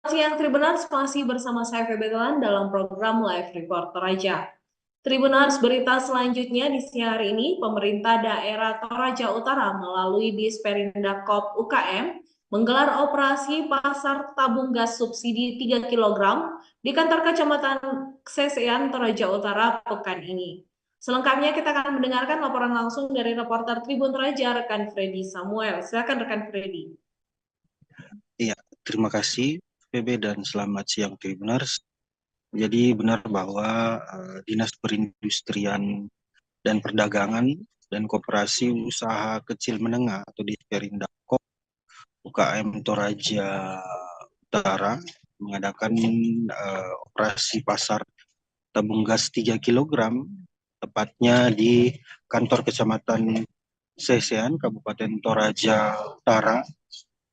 Siang Tribunars masih bersama saya Feby Telan dalam program Live Report Toraja. Tribunars berita selanjutnya di siang hari ini, pemerintah daerah Toraja Utara melalui Disperindak UKM menggelar operasi pasar tabung gas subsidi 3 kg di kantor Kecamatan Sesean Toraja Utara pekan ini. Selengkapnya kita akan mendengarkan laporan langsung dari reporter Tribun Toraja, rekan Freddy Samuel. Silakan rekan Freddy. Iya, terima kasih PB dan selamat siang Tribuners. Jadi benar bahwa Dinas Perindustrian dan Perdagangan dan Koperasi Usaha Kecil Menengah atau Disperindak UKM Toraja Utara mengadakan operasi pasar tabung gas 3 kg tepatnya di kantor Kecamatan Sesean, Kabupaten Toraja Utara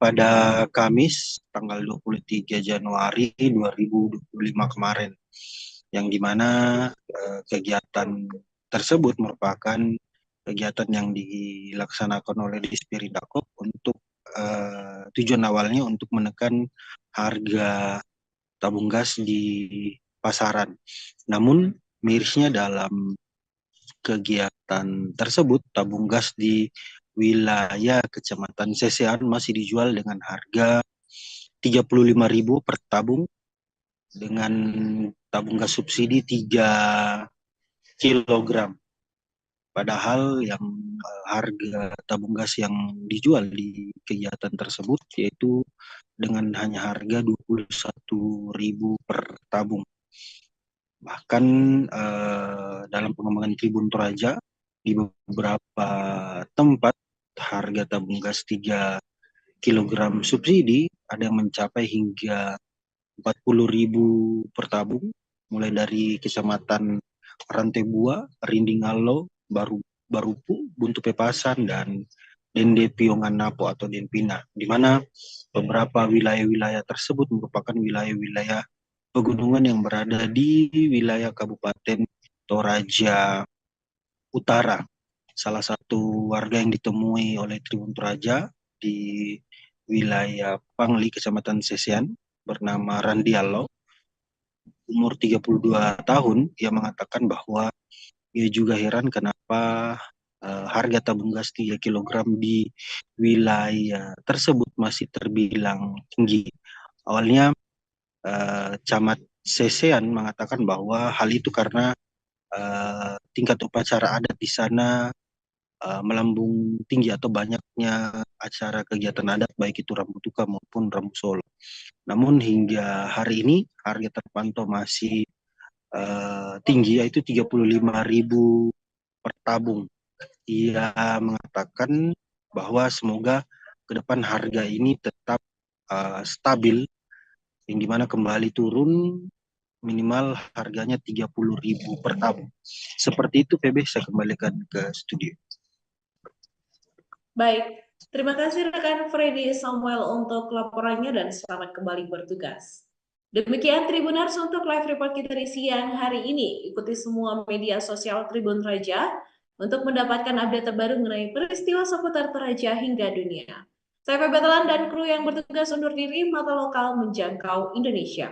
pada Kamis tanggal 23 Januari 2025 kemarin, yang dimana kegiatan tersebut merupakan kegiatan yang dilaksanakan oleh Disperindak untuk tujuan awalnya untuk menekan harga tabung gas di pasaran. Namun mirisnya dalam kegiatan tersebut, tabung gas di wilayah Kecamatan Sesean masih dijual dengan harga 35.000 per tabung dengan tabung gas subsidi 3 kg. Padahal yang harga tabung gas yang dijual di kegiatan tersebut yaitu dengan hanya harga 21.000 per tabung. Bahkan dalam pengembangan Tribun Toraja di beberapa tempat harga tabung gas 3 kg subsidi ada yang mencapai hingga 40.000 per tabung, mulai dari Kecamatan Rantebua, Rindingalo, Barupu, Buntu Pepasan, dan Dende Piongan Napo atau Denpina, di mana beberapa wilayah-wilayah tersebut merupakan wilayah-wilayah pegunungan yang berada di wilayah Kabupaten Toraja Utara. Salah satu warga yang ditemui oleh Tribun Toraja di wilayah Pangli, Kecamatan Sesean, bernama Randialo, umur 32 tahun, ia mengatakan bahwa ia juga heran kenapa harga tabung gas 3 kg di wilayah tersebut masih terbilang tinggi. Awalnya Camat Sesean mengatakan bahwa hal itu karena tingkat upacara adat di sana melambung tinggi atau banyaknya acara kegiatan adat baik itu Rambutuka maupun Rambu Solo. Namun hingga hari ini harga terpantau masih tinggi, yaitu 35.000 per tabung. Ia mengatakan bahwa semoga ke depan harga ini tetap stabil, yang dimana kembali turun minimal harganya 30.000 per tabung. Seperti itu PB, saya kembalikan ke studio. Baik, terima kasih rekan Freddy Samuel untuk laporannya dan selamat kembali bertugas. Demikian Tribuners untuk live report kita di siang hari ini. Ikuti semua media sosial Tribun Toraja untuk mendapatkan update terbaru mengenai peristiwa seputar Toraja hingga dunia. Saya Feby Telan dan kru yang bertugas undur diri, mata lokal menjangkau Indonesia.